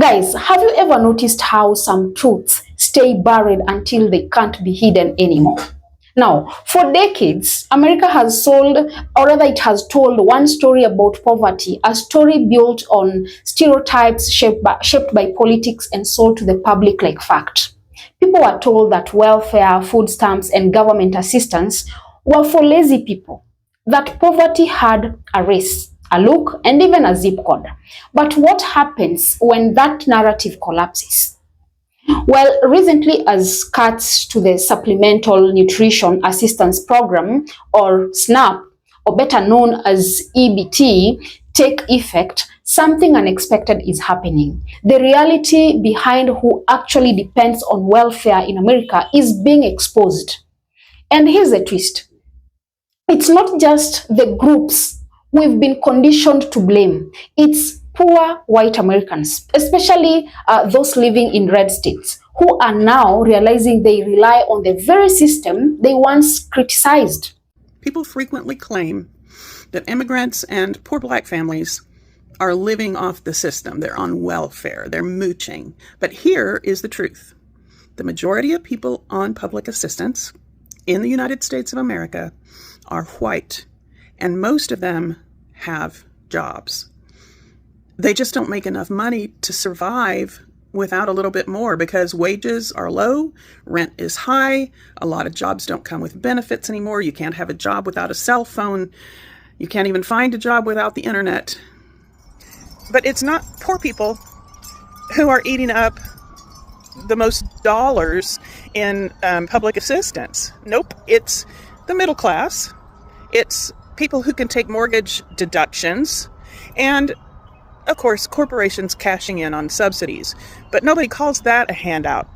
Guys, have you ever noticed how some truths stay buried until they can't be hidden anymore? Now, for decades, America has sold, or rather it has told one story about poverty, a story built on stereotypes shaped by politics and sold to the public like fact. People were told that welfare, food stamps, and government assistance were for lazy people, that poverty had a race, a look, and even a zip code. But what happens when that narrative collapses? Well, recently, as cuts to the Supplemental Nutrition Assistance Program, or SNAP, or better known as EBT, take effect, something unexpected is happening. The reality behind who actually depends on welfare in America is being exposed. And here's a twist. It's not just the groups we've been conditioned to blame. It's poor white Americans, especially those living in red states, who are now realizing they rely on the very system they once criticized. People frequently claim that immigrants and poor black families are living off the system. They're on welfare. They're mooching. But here is the truth. The majority of people on public assistance in the United States of America are white, and most of them have jobs. They just don't make enough money to survive without a little bit more because wages are low, rent is high, a lot of jobs don't come with benefits anymore. You can't have a job without a cell phone. You can't even find a job without the internet. But it's not poor people who are eating up the most dollars in public assistance. Nope, it's the middle class. It's people who can take mortgage deductions and, of course, corporations cashing in on subsidies. But nobody calls that a handout.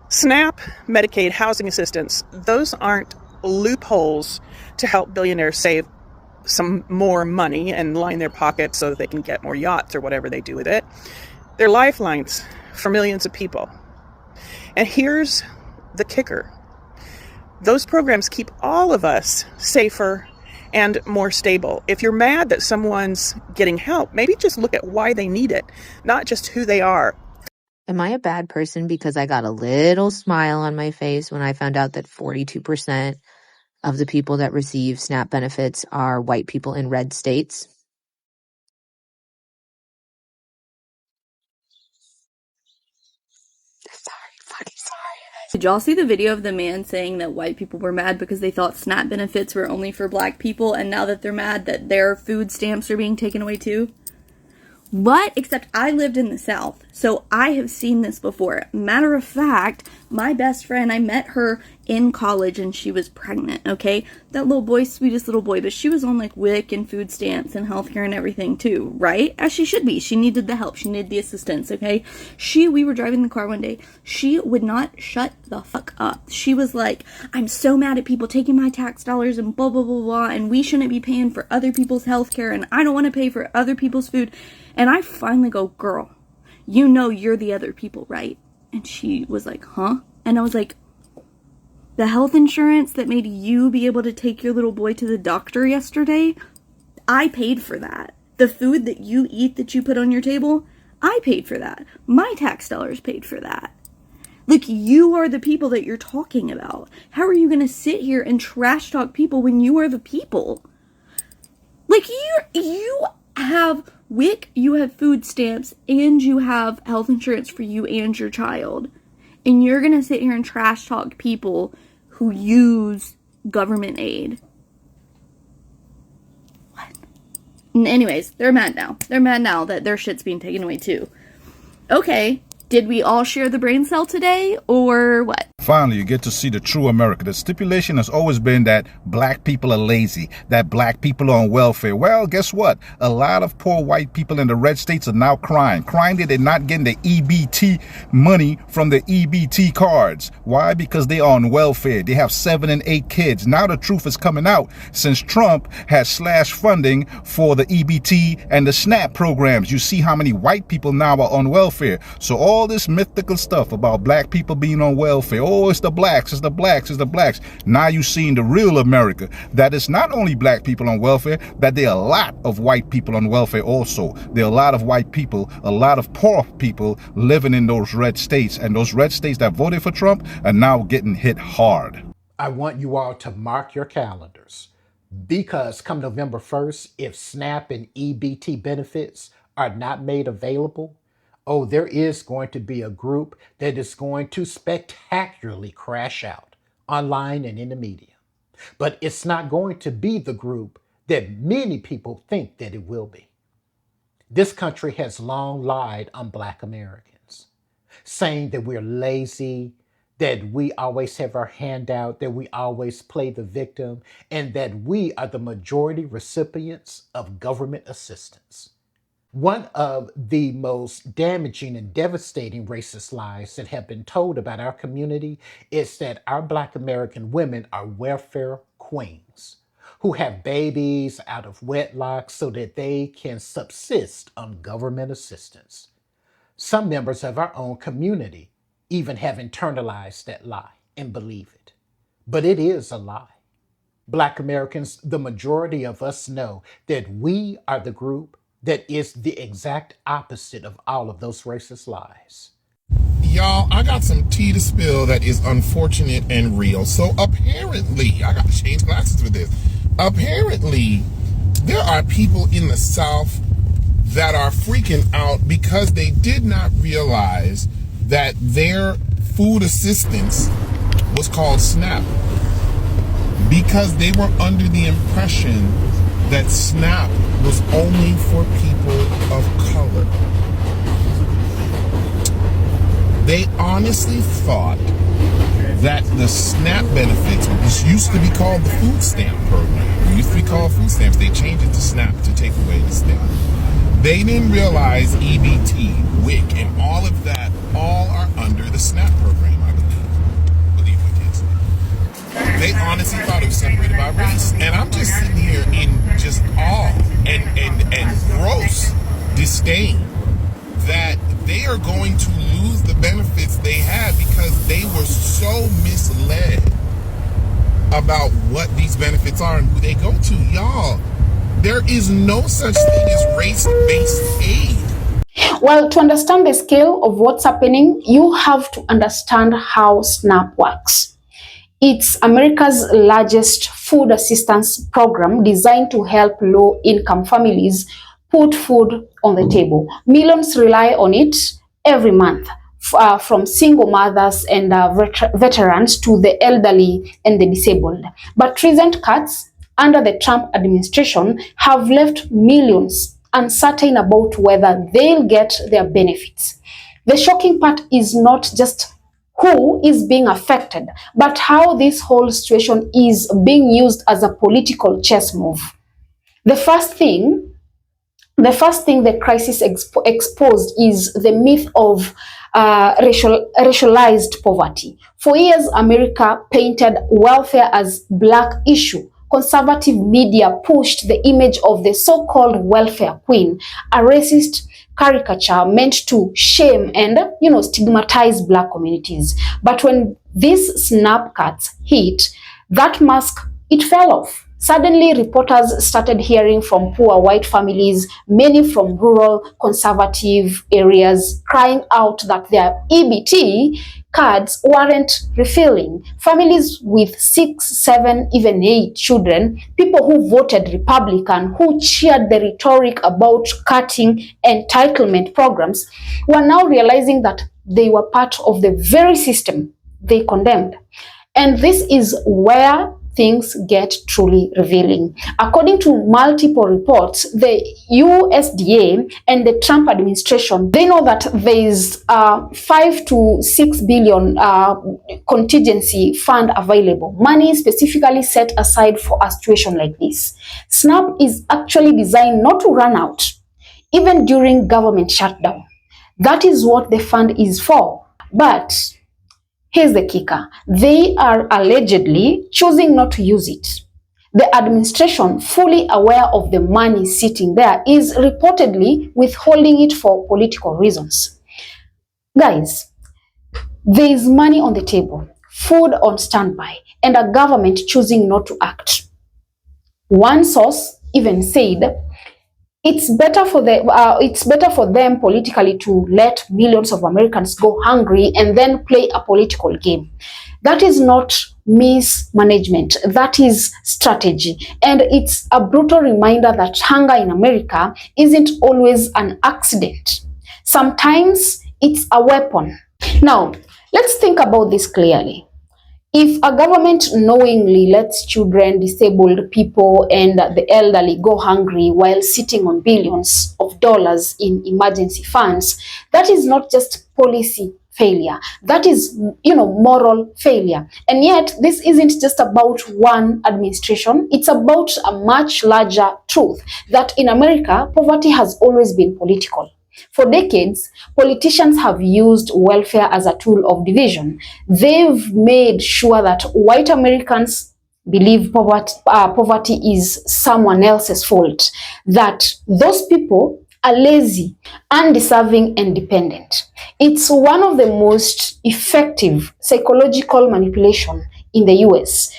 SNAP, Medicaid, housing assistance, those aren't loopholes to help billionaires save some more money and line their pockets so that they can get more yachts or whatever they do with it. They're lifelines for millions of people. And here's the kicker. Those programs keep all of us safer and more stable. If you're mad that someone's getting help, maybe just look at why they need it, not just who they are. Am I a bad person because I got a little smile on my face when I found out that 42% of the people that receive SNAP benefits are white people in red states? Did y'all see the video of the man saying that white people were mad because they thought SNAP benefits were only for black people, and now that they're mad that their food stamps are being taken away too? What? Except I lived in the South, so I have seen this before. Matter of fact, my best friend, I met her in college and she was pregnant, okay? That little boy, sweetest little boy, but she was on like WIC and food stamps and healthcare and everything too, right? As she should be. She needed the help. She needed the assistance, okay? We were driving the car one day. She would not shut the fuck up. She was like, I'm so mad at people taking my tax dollars and blah, blah, blah, blah, and we shouldn't be paying for other people's healthcare and I don't want to pay for other people's food. And I finally go, girl, you know you're the other people, right? And she was like, huh? And I was like, the health insurance that made you be able to take your little boy to the doctor yesterday, I paid for that. The food that you eat that you put on your table, I paid for that. My tax dollars paid for that. Look, you are the people that you're talking about. How are you going to sit here and trash talk people when you are the people? Like, you have WIC, you have food stamps, and you have health insurance for you and your child. And you're going to sit here and trash talk people who use government aid. What? And anyways, they're mad now. They're mad now that their shit's being taken away too. Okay, did we all share the brain cell today, or what? Finally, you get to see the true America. The stipulation has always been that black people are lazy, that black people are on welfare. Well, guess what? A lot of poor white people in the red states are now crying that they're not getting the EBT money from the EBT cards. Why? Because they are on welfare. They have 7 and 8 kids. Now the truth is coming out since Trump has slashed funding for the EBT and the SNAP programs. You see how many white people now are on welfare. So all this mythical stuff about black people being on welfare, oh, oh, it's the blacks, it's the blacks, it's the blacks. Now you're seeing the real America, that it's not only black people on welfare, that there are a lot of white people on welfare also. There are a lot of white people, a lot of poor people living in those red states, and those red states that voted for Trump are now getting hit hard. I want you all to mark your calendars because come November 1st, if SNAP and EBT benefits are not made available, oh, there is going to be a group that is going to spectacularly crash out online and in the media. But it's not going to be the group that many people think that it will be. This country has long lied on Black Americans, saying that we're lazy, that we always have our hand out, that we always play the victim, and that we are the majority recipients of government assistance. One of the most damaging and devastating racist lies that have been told about our community is that our Black American women are welfare queens who have babies out of wedlock so that they can subsist on government assistance. Some members of our own community even have internalized that lie and believe it. But it is a lie. Black Americans, the majority of us know that we are the group that is the exact opposite of all of those racist lies. Y'all, I got some tea to spill that is unfortunate and real. So apparently, I got to change glasses for this. Apparently, there are people in the South that are freaking out because they did not realize that their food assistance was called SNAP, because they were under the impression that SNAP was only for people of color. They honestly thought that the SNAP benefits, which used to be called the food stamp program, it used to be called food stamps, they changed it to SNAP to take away the stamp. They didn't realize EBT, WIC, and all of that all are under the SNAP program, I believe my kids. They honestly thought it was separated by race. And I'm just sitting here in just awe and gross disdain that they are going to lose the benefits they had because they were so misled about what these benefits are and who they go to. Y'all, there is no such thing as race-based aid. Well, to understand the scale of what's happening, you have to understand how SNAP works. It's America's largest food assistance program designed to help low-income families put food on the table. Millions rely on it every month, from single mothers and veterans to the elderly and the disabled. But recent cuts under the Trump administration have left millions uncertain about whether they'll get their benefits. The shocking part is not just who is being affected, but how this whole situation is being used as a political chess move. The first thing the crisis exposed is the myth of racialized poverty. For years, America painted welfare as black issue. Conservative media pushed the image of the so-called welfare queen, a racist caricature meant to shame and stigmatize black communities. But when these SNAP cuts hit, that mask, it fell off. Suddenly, reporters started hearing from poor white families, many from rural conservative areas, crying out that their EBT cards weren't refilling. Families with 6, 7, even 8 children, people who voted Republican, who cheered the rhetoric about cutting entitlement programs, were now realizing that they were part of the very system they condemned. And this is where things get truly revealing. According to multiple reports, the USDA and the Trump administration, they know that there is 5 to 6 billion contingency fund available, money specifically set aside for a situation like this. SNAP is actually designed not to run out, even during government shutdown. That is what the fund is for. But here's the kicker. They are allegedly choosing not to use it. The administration, fully aware of the money sitting there, is reportedly withholding it for political reasons. Guys, there is money on the table. food on standby, and a government choosing not to act. One source even said it's better for them politically to let millions of Americans go hungry and then play a political game. That is not mismanagement, that is strategy. And it's a brutal reminder that hunger in America isn't always an accident. Sometimes it's a weapon. Now, let's think about this clearly. If a government knowingly lets children, disabled people, and the elderly go hungry while sitting on billions of dollars in emergency funds, that is not just policy failure. That is, moral failure. And yet, this isn't just about one administration. It's about a much larger truth that in America, poverty has always been political. For decades, politicians have used welfare as a tool of division. They've made sure that white Americans believe poverty is someone else's fault, that those people are lazy, undeserving, and dependent. It's one of the most effective psychological manipulation in the US,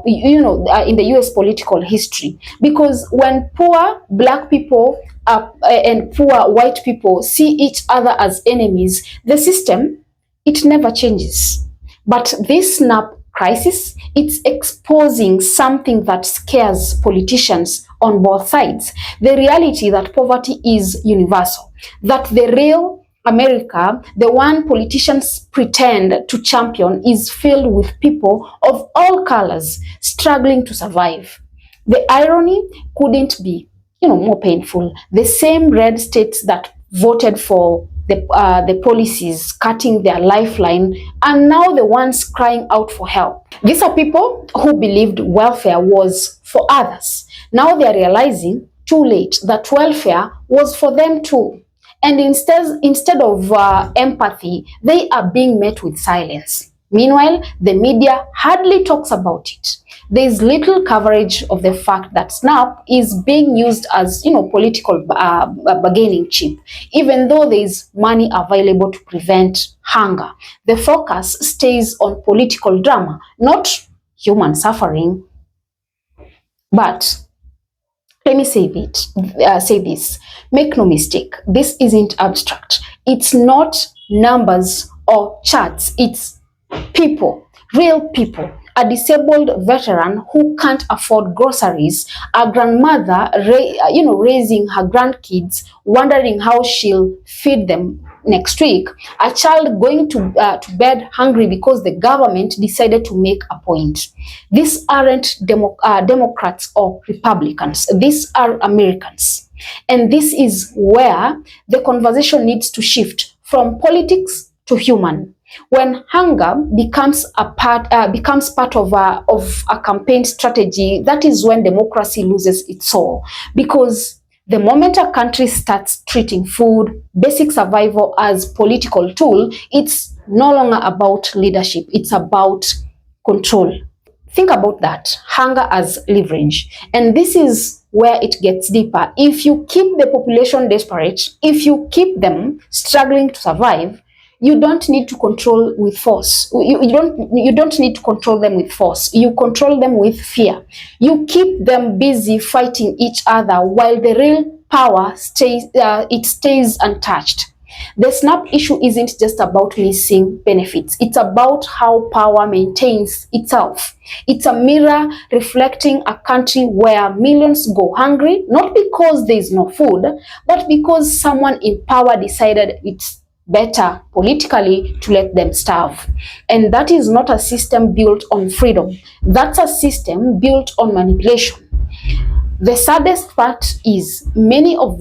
in the US political history, because when poor black people and poor white people see each other as enemies, the system, it never changes. But this SNAP crisis, it's exposing something that scares politicians on both sides. The reality that poverty is universal, that the real America, the one politicians pretend to champion, is filled with people of all colors struggling to survive. The irony couldn't be more painful. The same red states that voted for the policies cutting their lifeline are now the ones crying out for help. These are people who believed welfare was for others. Now they are realizing too late that welfare was for them too. And instead of empathy, they are being met with silence. Meanwhile, the media hardly talks about it. There is little coverage of the fact that SNAP is being used as, political bargaining chip, even though there is money available to prevent hunger. The focus stays on political drama, not human suffering. But let me say this. Make no mistake, this isn't abstract. It's not numbers or charts. It's people, real people. A disabled veteran who can't afford groceries, a grandmother, raising her grandkids, wondering how she'll feed them next week, a child going to bed hungry because the government decided to make a point. These aren't Democrats or Republicans. These are Americans. And this is where the conversation needs to shift from politics to human. When hunger becomes part of a campaign strategy, that is when democracy loses its soul. Because the moment a country starts treating food, basic survival as political tool, it's no longer about leadership, it's about control. Think about that, hunger as leverage. And this is where it gets deeper. If you keep the population desperate, if you keep them struggling to survive, you don't need to control with force. You don't need to control them with force. You control them with fear. You keep them busy fighting each other while the real power stays untouched. The SNAP issue isn't just about missing benefits. It's about how power maintains itself. It's a mirror reflecting a country where millions go hungry, not because there is no food, but because someone in power decided it's better politically to let them starve. And that is not a system built on freedom. That's a system built on manipulation. The saddest part is many of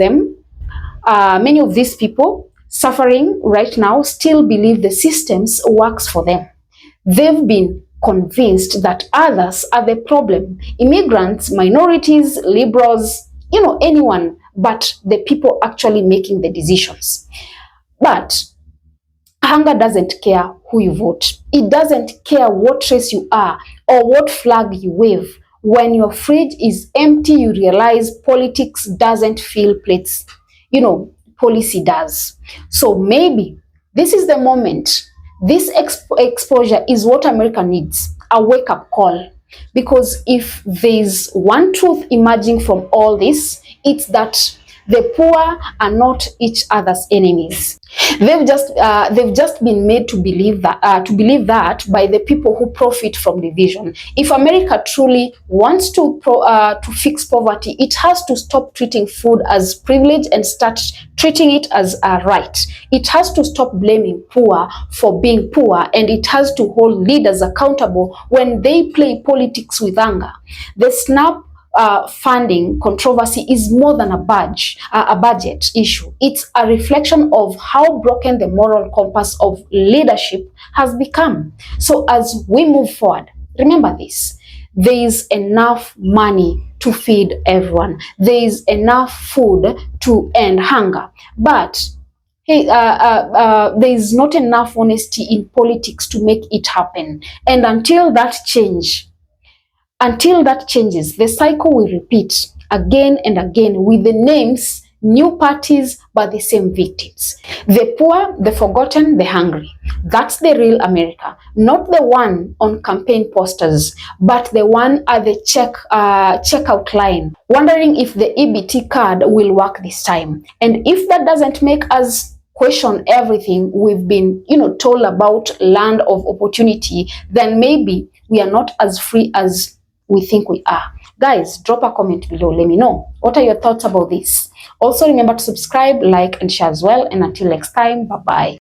these people suffering right now still believe the systems works for them. They've been convinced that others are the problem. Immigrants, minorities, liberals, anyone but the people actually making the decisions. But hunger doesn't care who you vote. It doesn't care what race you are or what flag you wave. When your fridge is empty, you realize politics doesn't fill plates. Policy does. So maybe this is the moment This exposure is what America needs, a wake-up call. Because if there's one truth emerging from all this, it's that the poor are not each other's enemies. They've just been made to believe that by the people who profit from division. If America truly wants to fix poverty, it has to stop treating food as privilege and start treating it as a right. It has to stop blaming poor for being poor, and it has to hold leaders accountable when they play politics with anger. The SNAP funding controversy is more than a budget issue. It's a reflection of how broken the moral compass of leadership has become. So as we move forward, remember this: there is enough money to feed everyone. There is enough food to end hunger. But hey, there is not enough honesty in politics to make it happen. And until that changes, the cycle will repeat again and again with the names, new parties, but the same victims. The poor, the forgotten, the hungry. That's the real America. Not the one on campaign posters, but the one at the checkout line, wondering if the EBT card will work this time. And if that doesn't make us question everything we've been, told about land of opportunity, then maybe we are not as free as we think we are. Guys, drop a comment below. Let me know. What are your thoughts about this? Also, remember to subscribe, like, and share as well. And until next time, bye-bye.